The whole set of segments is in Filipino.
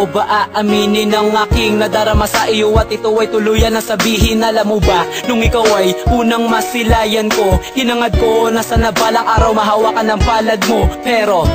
ko ba aaminin ang aking nadarama sa iyo at ito ay tuluyan na sabihin? Alam mo ba, nung ikaw ay unang masilayan ko, hinangad ko na sana balang araw mahawakan ang palad mo. Pero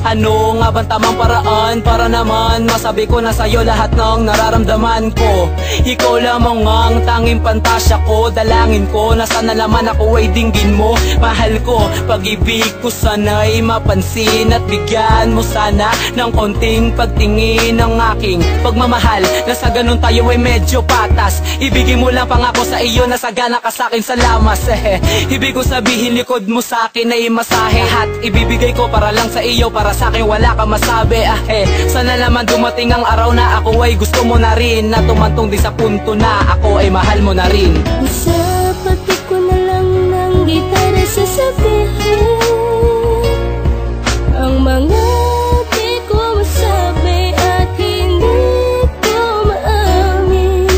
ano nga bang tamang paraan para naman masabi ko na sa'yo lahat ng nararamdaman ko? Ikaw lamang ang tanging pantasya ko, dalangin ko na sana naman ako ay dinggin mo. Mahal ko, pag-ibig ko sana'y mapansin at bigyan mo sana ng konting pagtingin ng aking pagmamahal, na sa ganun tayo ay medyo patas. Ibigay mo lang pangako sa iyo na sagana ka sa'kin sa lamas. Ibig ko sabihin likod mo sa'kin ay masahe, at ibibigay ko para lang sa iyo, para sa'kin wala ka masabi. Sana naman dumating ang araw na ako ay gusto mo na rin, na tumantong din sa punto na ako ay mahal mo na rin. Sa pati ko na lang ng gitara sasabihin ang mga di ko masabi at hindi ko maamin.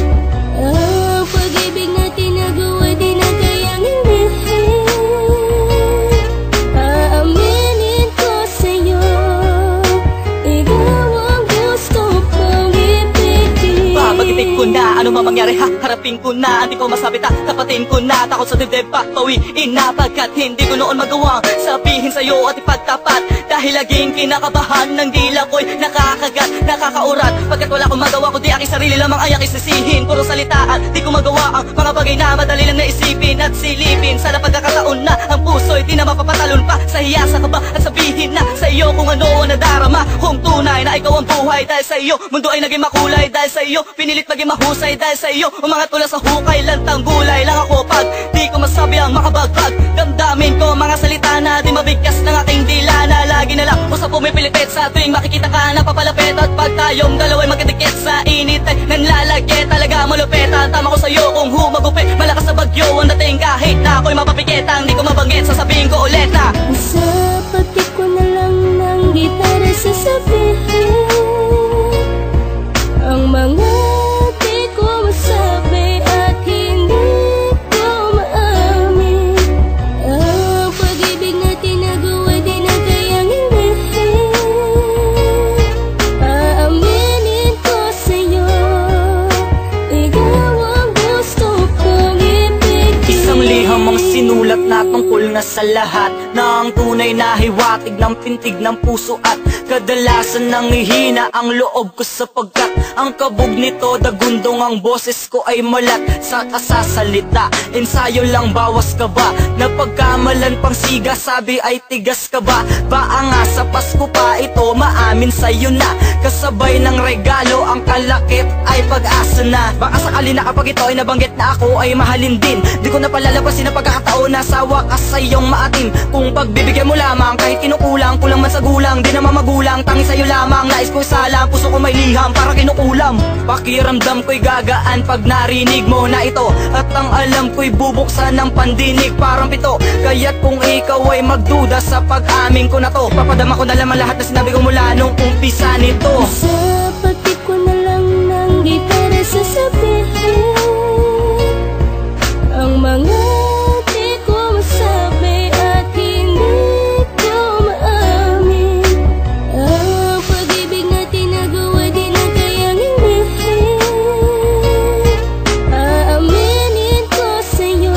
Ang pag-ibig na tinagawa di na kayang ilihin. Aaminin ko sa'yo, ikaw ang gusto kong ibigin. Pag-ibig ko na, ano man mangyari harapin ko na. Hindi ko masabi tapatin ko na, takot sa dibdib papawiin na, pagkat hindi ko noon magawang sabihin sa'yo at ipagtapat. Dahil laging kinakabahan ng dila ko'y nakakagat, nakakaurat, pagkat wala akong magawa kundi aking sarili lamang ay aking sisihin. Puro salitaan, di ko magawa ang mga bagay na madali lang naisipin at silipin. Sana pagkakataon na ang puso'y di na mapapatalon pa sa hiya, sa kaba at sabihin na sa iyo kung ano ang nadarama. Kung tunay na ikaw ang buhay, dahil sa iyo mundo ay naging makulay. Dahil sa iyo pinilit maging mahusay, dahil sa iyo umangat mula sa hukay. Lantang gulay lang ako pag di ko masabi ang makabagbag damdamin ko. Mga salita na di mabigkas ng aking dila, na lagi na lang usap pumipilipit sa tuwing makikita ka na papalapit. At pag tayong dalawa'y magkadikit sa init ay nanlalagay, talaga malupit. Ang tama ko sa'yo kung humagupit, malakas sa bagyo ang dating kahit na ako'y mapapikit. Ang di ko mabanggit, sasabihin ko ulit na sa pati ko na lang ng gitara sasabihin ang mga di ko masabi at hindi ko maamin. Ang pag-ibig na tinagawa di na kayang ilihin. Aaminin ko sa'yo, ikaw ang gusto kong ibigin. isang liham ang sinulat na tungkol na sa lahat ng tunay na hiwatig ng pintig ng puso, at kadalasan nangihina ang loob ko sapagkat ang kabog nito dagundong ang boses ko ay malat sa kasasalita. Ensayo lang, bawas ka ba? Napagkamalan pang siga, sabi ay tigas ka ba? Baa nga sa Pasko pa ito maamin sa'yo na, kasabay ng regalo ang kalakip ay pag-asa na. Baka sakali na kapag ito ay nabanggit na ako ay mahalin din, di ko na palalabasin ang pagkakataon na sa wakas sa iyong maatim. Kung pagbibigyan mo lamang kahit kinukulang, kulang man sa gulang, di naman magulang, tangi sa'yo lamang. Nais ko isala, puso ko may liham para kinukulam. Pakiramdam ko'y gagaan pag narinig mo na ito, at ang alam ko'y bubuksan ng pandinig parang pito. Kaya't kung ikaw ay magduda sa pag-amin ko na to, papadama ko na lamang lahat na sinabi ko mula nung umpisa nito. Sa pati ko na lang ng gitara sasabihin ang mga di ko masabi at hindi ko maamin. Ang pag-ibig na tinagawa di na kayang ilihin. Aaminin ko sa'yo,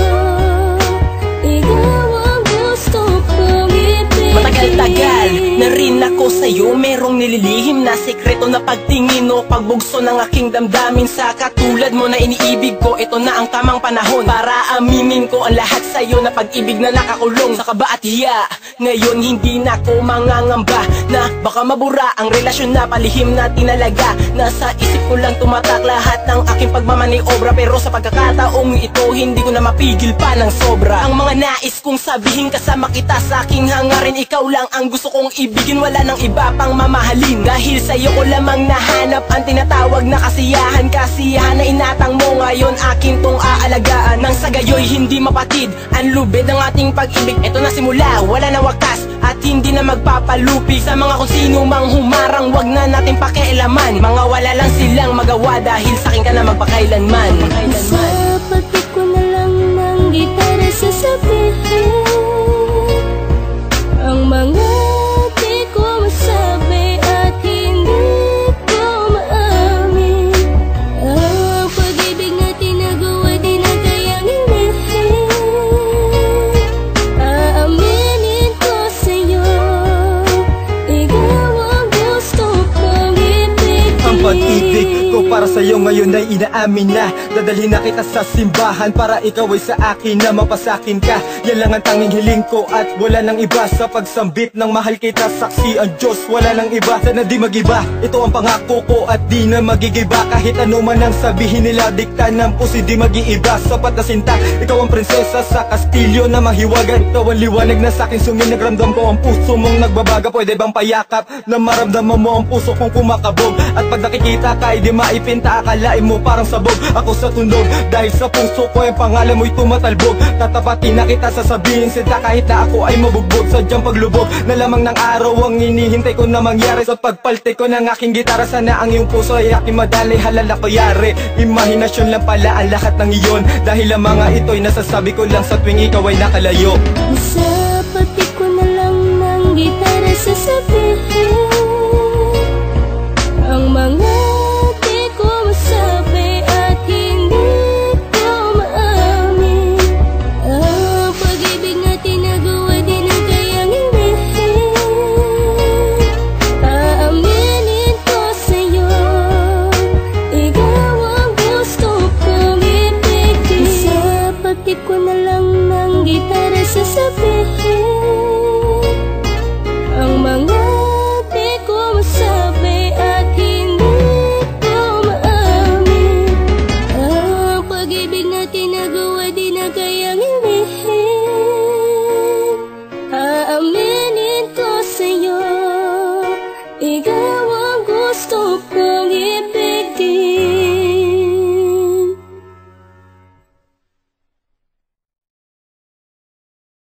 ikaw ang gusto kong ibigin. Matagal-tagal na rin ako sa'yo, merong nililihim na sekreto na pagtingin o pagbugso ng aking damdamin. Sa katulad mo na iniibig ko, ito na ang tamang panahon para aminin ko ang lahat sa'yo na pag-ibig na nakakulong sa kaba at hiya. Ngayon hindi na ko mangangamba na baka mabura ang relasyon na palihim na tinalaga. Nasa isip ko lang tumatak lahat ng aking pagmamaniobra, pero sa pagkakataong ito hindi ko na mapigil pa ng sobra. Ang mga nais kong sabihin kasama kita sa aking hangarin, ikaw lang ang gusto kong ibigin, wala nang iba pang mamahalin. Dahil sa'yo ko lamang nahanap ang tinatawag na kasiyahan. Kasiyahan na inatang mo ngayon akin tong aalagaan, nang sa gayoy hindi mapatid ang lubid ng ating pag-ibig. Ito na simula, wala na wakas at hindi na magpapalupi. Sa mga kung sino mang humarang, wag na natin pakialaman. Mga wala lang silang magawa dahil sa'kin ka na magpakailanman. Sa pati ko na lang ng gitara sasabihin ang mga di ko masabi at hindi inaamin na dadalhin na kita sa simbahan para ikaw ay sa akin na mapasakin ka. Yan lang ang tanging hiling ko at wala nang iba. Sa pagsambit ng mahal kita, saksi ang Diyos, wala nang iba. Sana di magiba, ito ang pangako ko at di na magigiba. Kahit ano man ang sabihin nila, dikta ng puso di mag-iiba. Sapat na sinta, ikaw ang prinsesa sa kastilyo na mahiwagan. Ikaw ang liwanag na sakin sungin, nagramdam ko ang puso mong nagbabaga. Pwede bang payakap na maramdaman mo ang puso kong kumakabog? At pag nakikita ka, di maipinta, akalain mo parang sabog. Ako sa tunog, dahil sa puso ko yung pangalan mo'y tumatalbog. Tatapatin na kita, sasabihin sinta kahit na ako ay mabugbog. Sadyang paglubog na lamang ng araw ang inihintay ko na mangyari. Sa pagpalte ko ng aking gitara, sana ang iyong puso ay aking madali. Halala ko yari, imahinasyon lang pala ang lahat ng iyon. Dahil ang mga ito'y nasasabi ko lang sa tuwing ikaw ay nakalayo. Sa pati ko na lang ng gitara sasabihin ang mga di ko masabi at hindi ko maamin. Ang pag-ibig na tinagawa di na kayang hinihin. Aaminin ko sa'yo, ikaw ang gusto kong ibigin. Sa pati ko na lang ng gitara sasabihin ang mga di ko masabi at hindi ko maamin. Ang pag-ibig na tinagawa di na kayang hinihin. Aaminin ko sa'yo, ikaw ang gusto ko